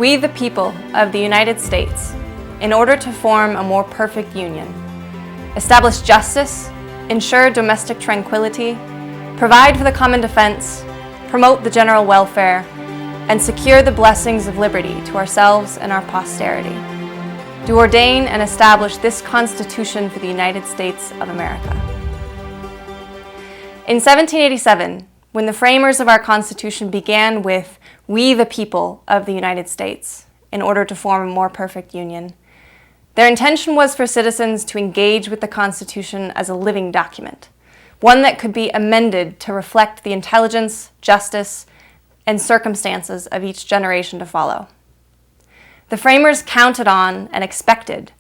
We, the people of the United States, in order to form a more perfect union, establish justice, ensure domestic tranquility, provide for the common defense, promote the general welfare, and secure the blessings of liberty to ourselves and our posterity, do ordain and establish this Constitution for the United States of America. In 1787, when the framers of our Constitution began with "We the people of the United States," in order to form a more perfect union, their intention was for citizens to engage with the Constitution as a living document, one that could be amended to reflect the intelligence, justice, and circumstances of each generation to follow. The framers counted on and expected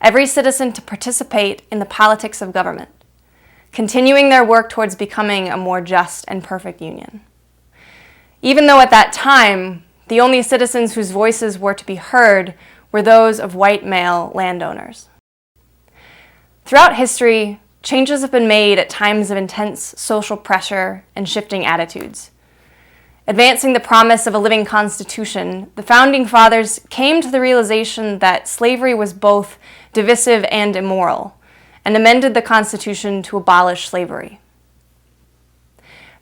every citizen to participate in the politics of government, continuing their work towards becoming a more just and perfect union. Even though at that time, the only citizens whose voices were to be heard were those of white male landowners. Throughout history, changes have been made at times of intense social pressure and shifting attitudes. Advancing the promise of a living constitution, the Founding Fathers came to the realization that slavery was both divisive and immoral, and amended the Constitution to abolish slavery.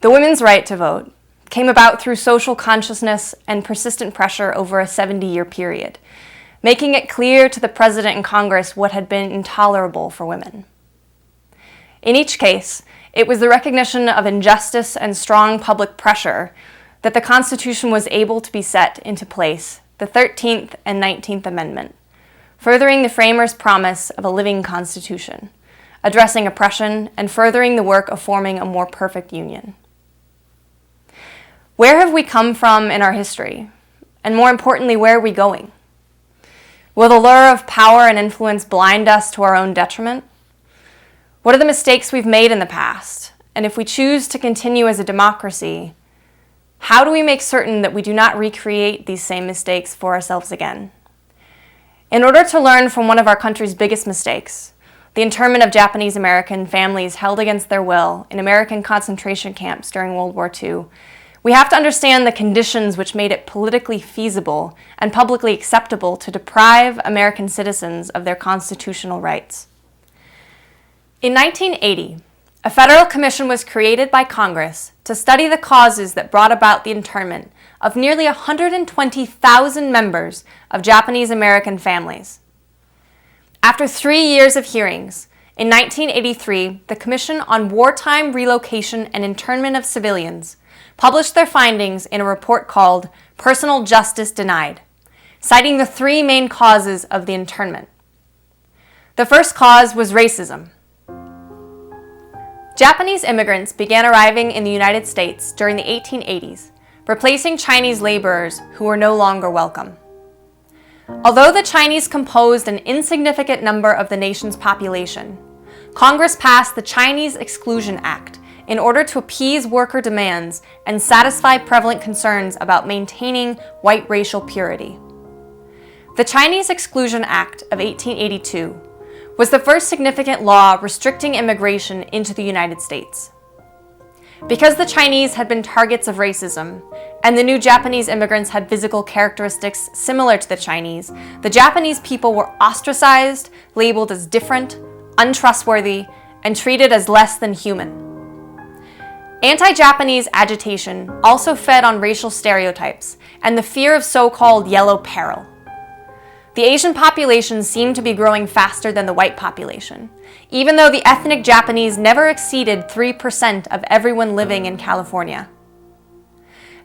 The women's right to vote came about through social consciousness and persistent pressure over a 70-year period, making it clear to the President and Congress what had been intolerable for women. In each case, it was the recognition of injustice and strong public pressure that the Constitution was able to be set into place, the 13th and 19th Amendment, furthering the framers' promise of a living Constitution, addressing oppression, and furthering the work of forming a more perfect union. Where have we come from in our history? And more importantly, where are we going? Will the lure of power and influence blind us to our own detriment? What are the mistakes we've made in the past? And if we choose to continue as a democracy, how do we make certain that we do not recreate these same mistakes for ourselves again? In order to learn from one of our country's biggest mistakes, the internment of Japanese American families held against their will in American concentration camps during World War II, we have to understand the conditions which made it politically feasible and publicly acceptable to deprive American citizens of their constitutional rights. In 1980, a federal commission was created by Congress to study the causes that brought about the internment of nearly 120,000 members of Japanese American families. After 3 years of hearings, in 1983, the Commission on Wartime Relocation and Internment of Civilians published their findings in a report called Personal Justice Denied, citing the 3 main causes of the internment. The first cause was racism. Japanese immigrants began arriving in the United States during the 1880s, replacing Chinese laborers who were no longer welcome. Although the Chinese composed an insignificant number of the nation's population, Congress passed the Chinese Exclusion Act in order to appease worker demands and satisfy prevalent concerns about maintaining white racial purity. The Chinese Exclusion Act of 1882 was the first significant law restricting immigration into the United States. Because the Chinese had been targets of racism, and the new Japanese immigrants had physical characteristics similar to the Chinese, the Japanese people were ostracized, labeled as different, untrustworthy, and treated as less than human. Anti-Japanese agitation also fed on racial stereotypes and the fear of so-called yellow peril. The Asian population seemed to be growing faster than the white population, even though the ethnic Japanese never exceeded 3% of everyone living in California.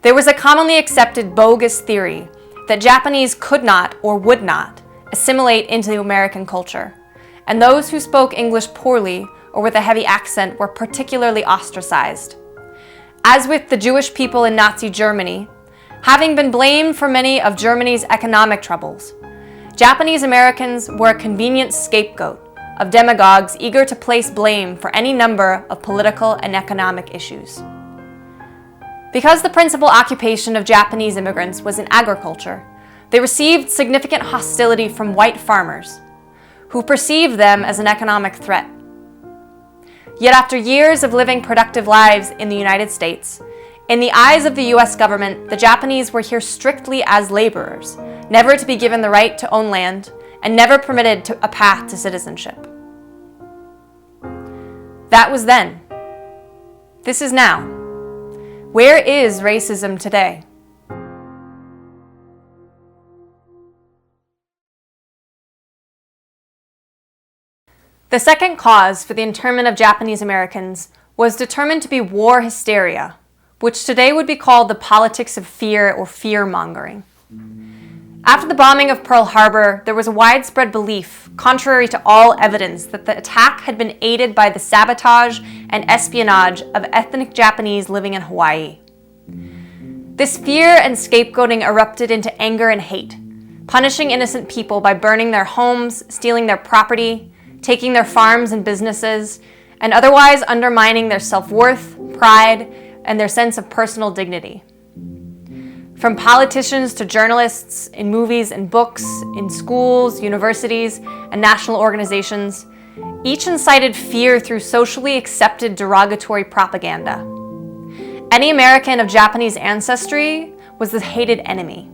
There was a commonly accepted bogus theory that Japanese could not or would not assimilate into American culture, and those who spoke English poorly or with a heavy accent were particularly ostracized. As with the Jewish people in Nazi Germany, having been blamed for many of Germany's economic troubles, Japanese Americans were a convenient scapegoat of demagogues eager to place blame for any number of political and economic issues. Because the principal occupation of Japanese immigrants was in agriculture, they received significant hostility from white farmers, who perceived them as an economic threat. Yet after years of living productive lives in the United States, in the eyes of the U.S. government, the Japanese were here strictly as laborers, never to be given the right to own land, and never permitted a path to citizenship. That was then. This is now. Where is racism today? The second cause for the internment of Japanese Americans was determined to be war hysteria, which today would be called the politics of fear or fear-mongering. After the bombing of Pearl Harbor, there was a widespread belief, contrary to all evidence, that the attack had been aided by the sabotage and espionage of ethnic Japanese living in Hawaii. This fear and scapegoating erupted into anger and hate, punishing innocent people by burning their homes, stealing their property, taking their farms and businesses, and otherwise undermining their self-worth, pride, and their sense of personal dignity. From politicians to journalists, in movies and books, in schools, universities, and national organizations, each incited fear through socially accepted derogatory propaganda. Any American of Japanese ancestry was the hated enemy.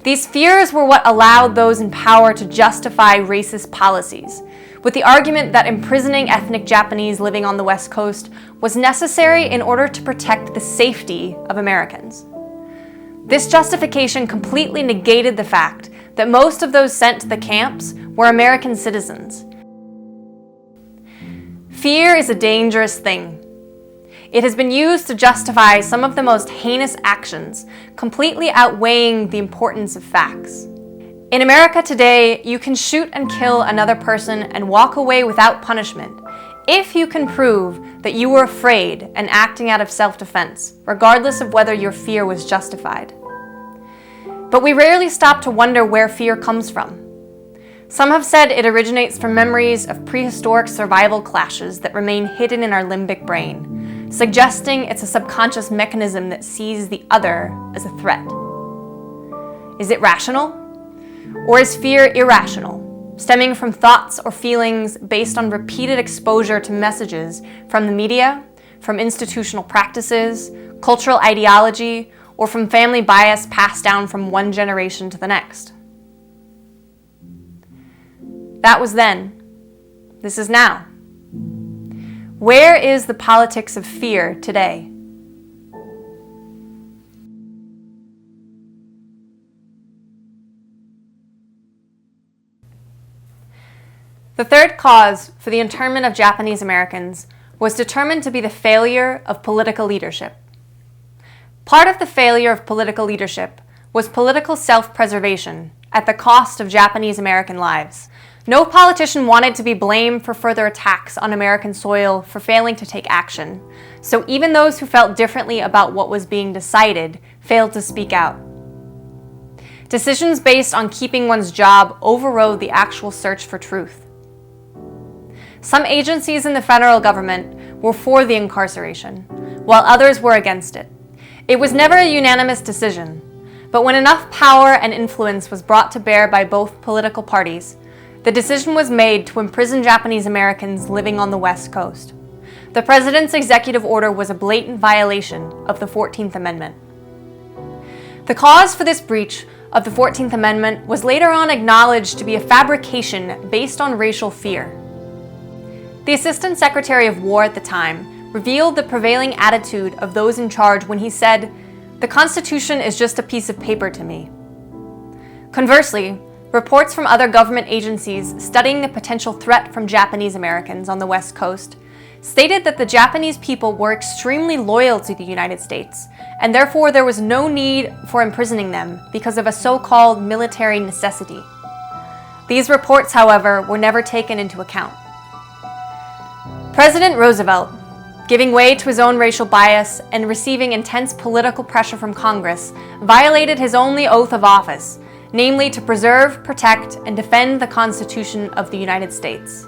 These fears were what allowed those in power to justify racist policies, with the argument that imprisoning ethnic Japanese living on the West Coast was necessary in order to protect the safety of Americans. This justification completely negated the fact that most of those sent to the camps were American citizens. Fear is a dangerous thing. It has been used to justify some of the most heinous actions, completely outweighing the importance of facts. In America today, you can shoot and kill another person and walk away without punishment if you can prove that you were afraid and acting out of self-defense, regardless of whether your fear was justified. But we rarely stop to wonder where fear comes from. Some have said it originates from memories of prehistoric survival clashes that remain hidden in our limbic brain, suggesting it's a subconscious mechanism that sees the other as a threat. Is it rational? Or is fear irrational, stemming from thoughts or feelings based on repeated exposure to messages from the media, from institutional practices, cultural ideology, or from family bias passed down from one generation to the next? That was then. This is now. Where is the politics of fear today? The third cause for the internment of Japanese Americans was determined to be the failure of political leadership. Part of the failure of political leadership was political self-preservation at the cost of Japanese American lives. No politician wanted to be blamed for further attacks on American soil for failing to take action, so even those who felt differently about what was being decided failed to speak out. Decisions based on keeping one's job overrode the actual search for truth. Some agencies in the federal government were for the incarceration, while others were against it. It was never a unanimous decision, but when enough power and influence was brought to bear by both political parties, the decision was made to imprison Japanese Americans living on the West Coast. The president's executive order was a blatant violation of the 14th Amendment. The cause for this breach of the 14th Amendment was later on acknowledged to be a fabrication based on racial fear. The Assistant Secretary of War at the time revealed the prevailing attitude of those in charge when he said, "The Constitution is just a piece of paper to me." Conversely, reports from other government agencies studying the potential threat from Japanese Americans on the West Coast stated that the Japanese people were extremely loyal to the United States, and therefore there was no need for imprisoning them because of a so-called military necessity. These reports, however, were never taken into account. President Roosevelt, giving way to his own racial bias and receiving intense political pressure from Congress, violated his only oath of office, namely to preserve, protect, and defend the Constitution of the United States.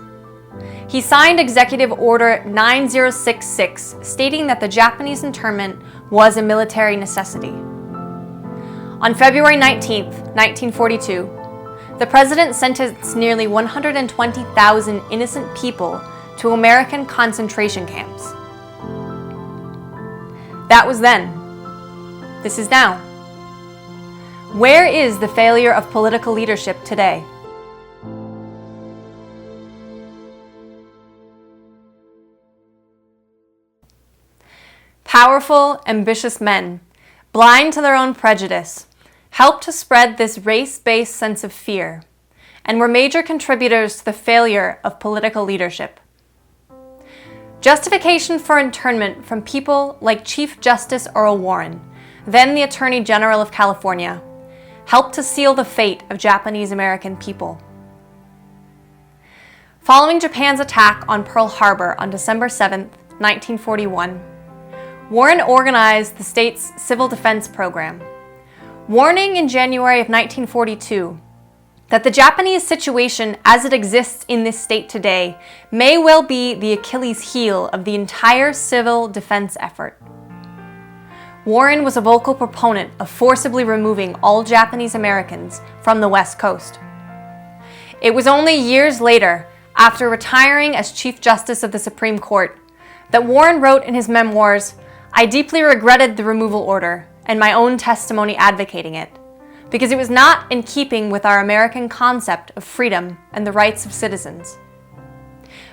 He signed Executive Order 9066, stating that the Japanese internment was a military necessity. On February 19, 1942, the president sentenced nearly 120,000 innocent people to American concentration camps. That was then. This is now. Where is the failure of political leadership today? Powerful, ambitious men, blind to their own prejudice, helped to spread this race-based sense of fear, and were major contributors to the failure of political leadership. Justification for internment from people like Chief Justice Earl Warren, then the Attorney General of California, helped to seal the fate of Japanese American people. Following Japan's attack on Pearl Harbor on December 7, 1941, Warren organized the state's civil defense program, warning in January of 1942 that the Japanese situation as it exists in this state today may well be the Achilles heel of the entire civil defense effort. Warren was a vocal proponent of forcibly removing all Japanese Americans from the West Coast. It was only years later, after retiring as Chief Justice of the Supreme Court, that Warren wrote in his memoirs, "I deeply regretted the removal order and my own testimony advocating it, because it was not in keeping with our American concept of freedom and the rights of citizens.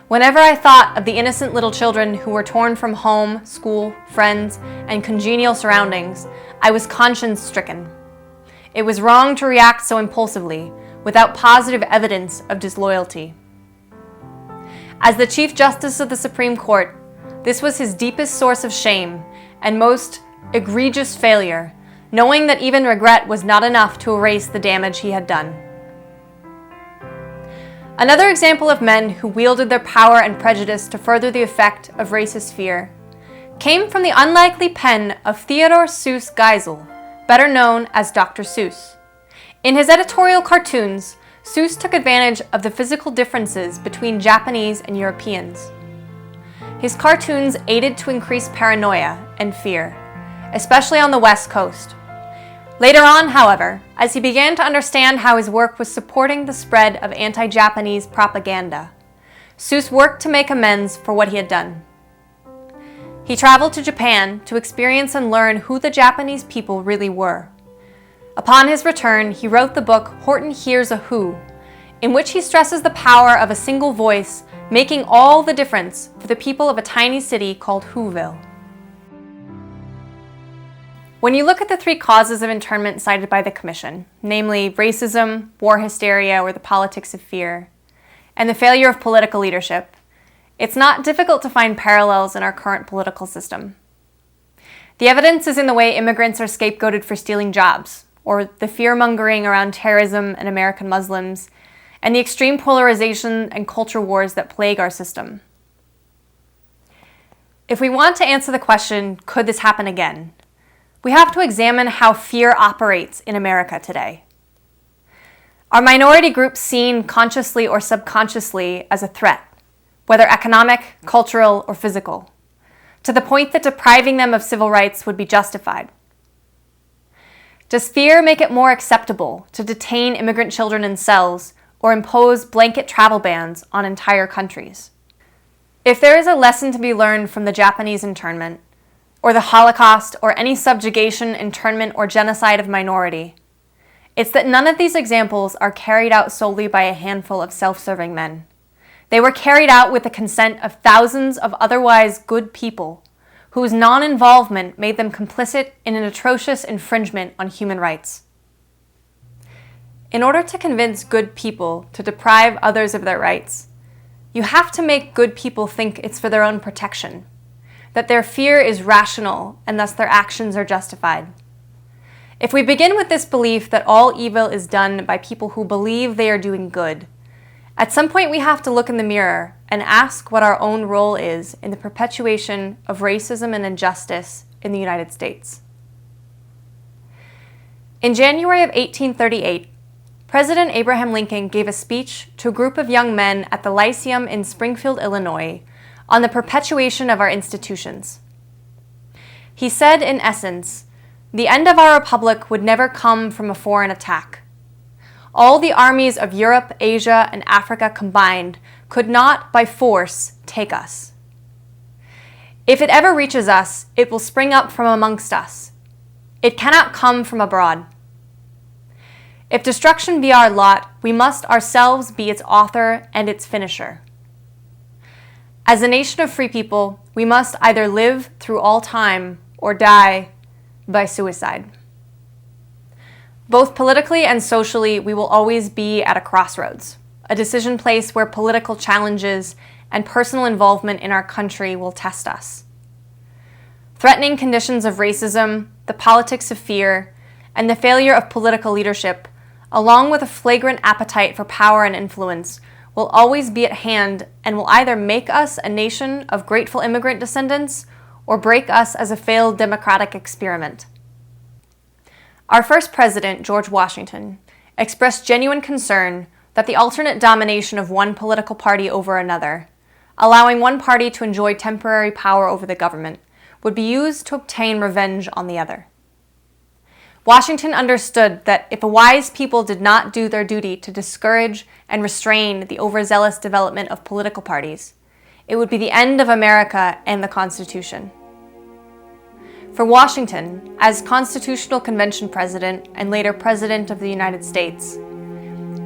Whenever I thought of the innocent little children who were torn from home, school, friends, and congenial surroundings, I was conscience-stricken. It was wrong to react so impulsively, without positive evidence of disloyalty." As the Chief Justice of the Supreme Court, this was his deepest source of shame and most egregious failure, knowing that even regret was not enough to erase the damage he had done. Another example of men who wielded their power and prejudice to further the effect of racist fear came from the unlikely pen of Theodore Seuss Geisel, better known as Dr. Seuss. In his editorial cartoons, Seuss took advantage of the physical differences between Japanese and Europeans. His cartoons aided to increase paranoia and fear, especially on the West Coast. Later on, however, as he began to understand how his work was supporting the spread of anti-Japanese propaganda, Seuss worked to make amends for what he had done. He traveled to Japan to experience and learn who the Japanese people really were. Upon his return, he wrote the book Horton Hears a Who, in which he stresses the power of a single voice making all the difference for the people of a tiny city called Whoville. When you look at the three causes of internment cited by the Commission, namely racism, war hysteria, or the politics of fear, and the failure of political leadership, it's not difficult to find parallels in our current political system. The evidence is in the way immigrants are scapegoated for stealing jobs, or the fear-mongering around terrorism and American Muslims, and the extreme polarization and culture wars that plague our system. If we want to answer the question, could this happen again? We have to examine how fear operates in America today. Are minority groups seen consciously or subconsciously as a threat, whether economic, cultural, or physical, to the point that depriving them of civil rights would be justified? Does fear make it more acceptable to detain immigrant children in cells or impose blanket travel bans on entire countries? If there is a lesson to be learned from the Japanese internment, or the Holocaust, or any subjugation, internment, or genocide of minority, it's that none of these examples are carried out solely by a handful of self-serving men. They were carried out with the consent of thousands of otherwise good people, whose non-involvement made them complicit in an atrocious infringement on human rights. In order to convince good people to deprive others of their rights, you have to make good people think it's for their own protection, that their fear is rational and thus their actions are justified. If we begin with this belief that all evil is done by people who believe they are doing good, at some point we have to look in the mirror and ask what our own role is in the perpetuation of racism and injustice in the United States. In January of 1838, President Abraham Lincoln gave a speech to a group of young men at the Lyceum in Springfield, Illinois, on the perpetuation of our institutions. He said, in essence, the end of our republic would never come from a foreign attack. All the armies of Europe, Asia, and Africa combined could not, by force, take us. If it ever reaches us, it will spring up from amongst us. It cannot come from abroad. If destruction be our lot, we must ourselves be its author and its finisher. As a nation of free people, we must either live through all time or die by suicide. Both politically and socially, we will always be at a crossroads, a decision place where political challenges and personal involvement in our country will test us. Threatening conditions of racism, the politics of fear, and the failure of political leadership, along with a flagrant appetite for power and influence, will always be at hand and will either make us a nation of grateful immigrant descendants or break us as a failed democratic experiment. Our first president, George Washington, expressed genuine concern that the alternate domination of one political party over another, allowing one party to enjoy temporary power over the government, would be used to obtain revenge on the other. Washington understood that if a wise people did not do their duty to discourage and restrain the overzealous development of political parties, it would be the end of America and the Constitution. For Washington, as Constitutional Convention President and later President of the United States,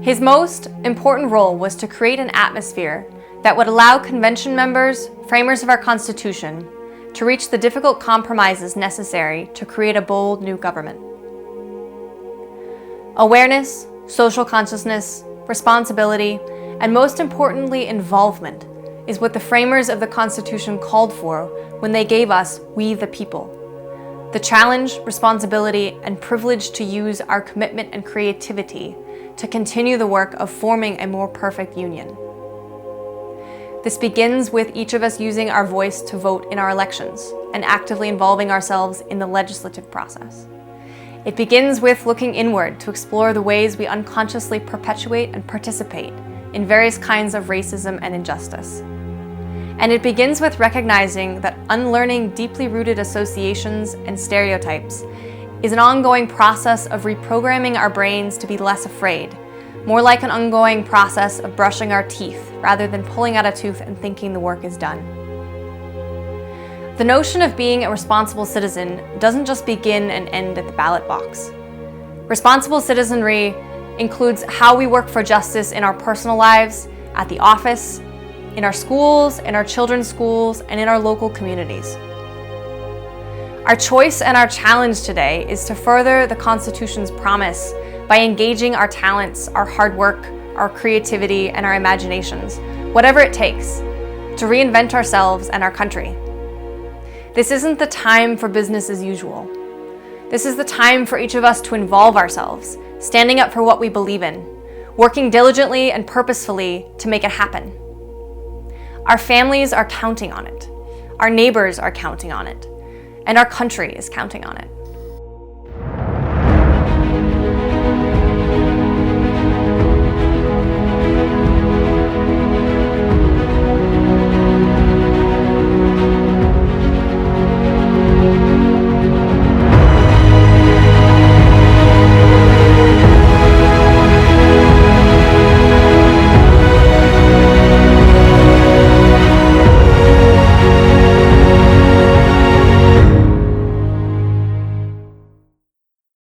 his most important role was to create an atmosphere that would allow convention members, framers of our Constitution, to reach the difficult compromises necessary to create a bold new government. Awareness, social consciousness, responsibility, and most importantly, involvement is what the framers of the Constitution called for when they gave us "We the People." The challenge, responsibility, and privilege to use our commitment and creativity to continue the work of forming a more perfect union. This begins with each of us using our voice to vote in our elections and actively involving ourselves in the legislative process. It begins with looking inward to explore the ways we unconsciously perpetuate and participate in various kinds of racism and injustice. And it begins with recognizing that unlearning deeply rooted associations and stereotypes is an ongoing process of reprogramming our brains to be less afraid, more like an ongoing process of brushing our teeth rather than pulling out a tooth and thinking the work is done. The notion of being a responsible citizen doesn't just begin and end at the ballot box. Responsible citizenry includes how we work for justice in our personal lives, at the office, in our schools, in our children's schools, and in our local communities. Our choice and our challenge today is to further the Constitution's promise by engaging our talents, our hard work, our creativity, and our imaginations, whatever it takes, to reinvent ourselves and our country. This isn't the time for business as usual. This is the time for each of us to involve ourselves, standing up for what we believe in, working diligently and purposefully to make it happen. Our families are counting on it. Our neighbors are counting on it. And our country is counting on it.